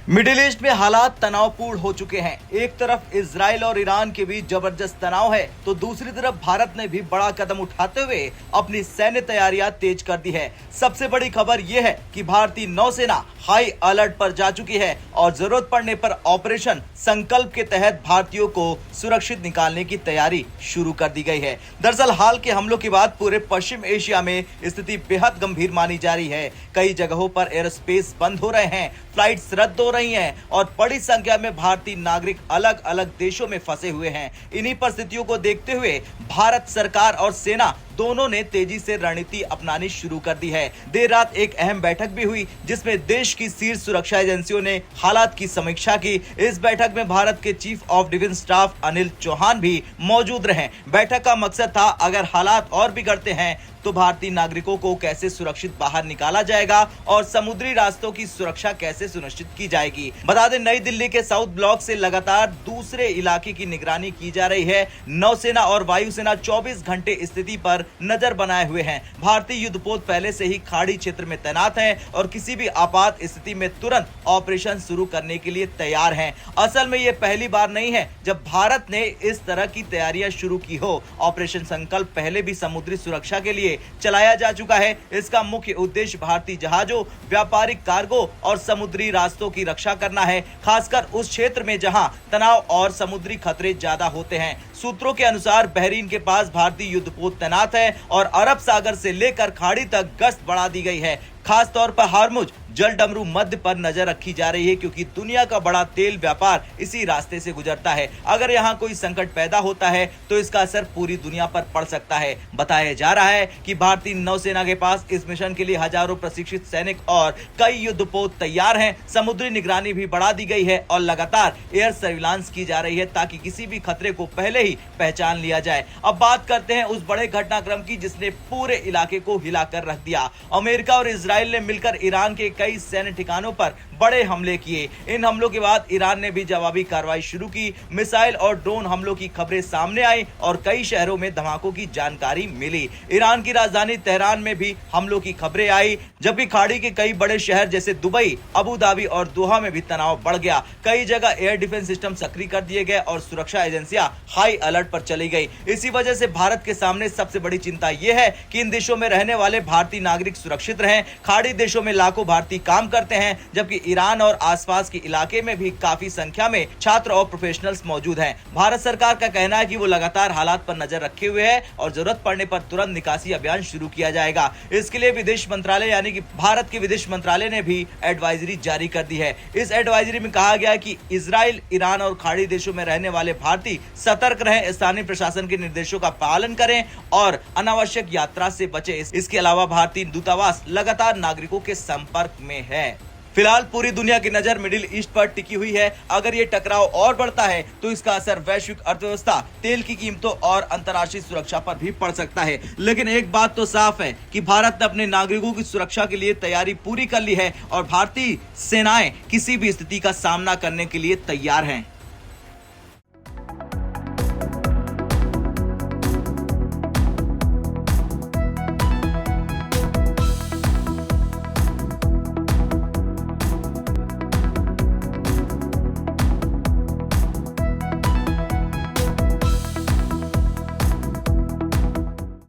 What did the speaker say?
Middle east में हालात तनावपूर्ण हो चुके हैं। एक तरफ इजराइल और ईरान के बीच जबरदस्त तनाव है, तो दूसरी तरफ भारत ने भी बड़ा कदम उठाते हुए अपनी सैन्य तैयारियां तेज कर दी है। सबसे बड़ी खबर यह है कि भारतीय नौसेना हाई अलर्ट पर जा चुकी है और जरूरत पड़ने पर ऑपरेशन संकल्प के तहत भारतीयों को सुरक्षित निकालने की तैयारी शुरू कर दी गई है। दरअसल हाल के हमलों के बाद पूरे पश्चिम एशिया में स्थिति बेहद गंभीर मानी जा रही है। कई जगहों पर एयरस्पेस बंद हो रहे हैं, फ्लाइट्स रद्द हो रही हैं और बड़ी संख्या में भारतीय नागरिक अलग अलग देशों में फंसे हुए हैं। इन्हीं परिस्थितियों को देखते हुए भारत सरकार और सेना दोनों ने तेजी से रणनीति अपनानी शुरू कर दी है। देर रात एक अहम बैठक भी हुई जिसमें देश की शीर्ष सुरक्षा एजेंसियों ने हालात की समीक्षा की। इस बैठक में भारत के chief of defence staff Anil Chauhan भी मौजूद रहे। बैठक का मकसद था अगर हालात और बिगड़ते हैं तो भारतीय नागरिकों को कैसे सुरक्षित बाहर निकाला जाएगा और समुद्री रास्तों की सुरक्षा कैसे सुनिश्चित की जाएगी। बता दें, नई दिल्ली के साउथ ब्लॉक से लगातार दूसरे इलाके की निगरानी की जा रही है। नौसेना और वायुसेना 24 घंटे स्थिति पर नजर बनाए हुए हैं। भारतीय युद्धपोत पहले से ही खाड़ी क्षेत्र में तैनात हैं और किसी भी आपात स्थिति में तुरंत ऑपरेशन शुरू करने के लिए तैयार हैं। असल में ये पहली बार नहीं है जब भारत ने इस तरह की तैयारियां शुरू की हो। ऑपरेशन संकल्प पहले भी समुद्री सुरक्षा के लिए चलाया जा चुका है। इसका मुख्य उद्देश्य भारतीय जहाजों, व्यापारिक कार्गो और समुद्री रास्तों की रक्षा करना है, खासकर उस क्षेत्र में जहां तनाव और समुद्री खतरे ज्यादा होते हैं। सूत्रों के अनुसार बहरीन के पास भारतीय युद्धपोत तैनात है और अरब सागर से लेकर खाड़ी तक गश्त बढ़ा दी गई है। खास तौर पर हार्मुज जल डमरू मध्य पर नजर रखी जा रही है क्योंकि दुनिया का बड़ा तेल व्यापार इसी रास्ते से गुजरता है। अगर यहाँ कोई संकट पैदा होता है तो इसका असर पूरी दुनिया पर पड़ सकता है। बताया जा रहा है कि भारतीय नौसेना के पास इस मिशन के लिए हजारों प्रशिक्षित सैनिक और कई युद्धपोत तैयार हैं। समुद्री निगरानी भी बढ़ा दी गई है और लगातार एयर सर्विलांस की जा रही है ताकि किसी भी खतरे को पहले ही पहचान लिया जाए। अब बात करते हैं उस बड़े घटनाक्रम की जिसने पूरे इलाके को हिलाकर रख दिया। अमेरिका और इजराइल ने मिलकर ईरान के कई सैन्य ठिकानों पर बड़े हमले किए। इन हमलों के बाद ईरान ने भी जवाबी कार्रवाई शुरू की। मिसाइल और ड्रोन हमलों की खबरें सामने आई और कई शहरों में धमाकों की जानकारी मिली। ईरान की राजधानी तेहरान में भी हमलों की खबरें आई, जबकि खाड़ी के कई बड़े शहर जैसे दुबई, अबू धाबी और दोहा में भी तनाव बढ़ गया। कई जगह एयर डिफेंस सिस्टम सक्रिय कर दिए गए और सुरक्षा एजेंसियां हाई अलर्ट पर चली गई। इसी वजह से भारत के सामने सबसे बड़ी चिंता यह है कि इन देशों में रहने वाले भारतीय नागरिक सुरक्षित रहें। खाड़ी देशों में लाखों भारतीय काम करते हैं, जबकि ईरान और आसपास के इलाके में भी काफी संख्या में छात्र और प्रोफेशनल्स मौजूद हैं। भारत सरकार का कहना है कि वो लगातार हालात पर नजर रखे हुए है और जरूरत पड़ने पर तुरंत निकासी अभियान शुरू किया जाएगा। इसके लिए विदेश मंत्रालय यानी कि भारत के विदेश मंत्रालय ने भी एडवाइजरी जारी कर दी है। इस एडवाइजरी में कहा गया है कि इजराइल, ईरान और खाड़ी देशों में रहने वाले भारतीय सतर्क रहें, स्थानीय प्रशासन के निर्देशों का पालन करें और अनावश्यक यात्रा से बचें। इसके अलावा भारतीय दूतावास लगातार नागरिकों के संपर्क में है। फिलहाल पूरी दुनिया की नजर मिडिल ईस्ट पर टिकी हुई है। अगर ये टकराव और बढ़ता है तो इसका असर वैश्विक अर्थव्यवस्था, तेल की कीमतों और अंतर्राष्ट्रीय सुरक्षा पर भी पड़ सकता है। लेकिन एक बात तो साफ है कि भारत ने अपने नागरिकों की सुरक्षा के लिए तैयारी पूरी कर ली है और भारतीय सेनाएं किसी भी स्थिति का सामना करने के लिए तैयार हैं।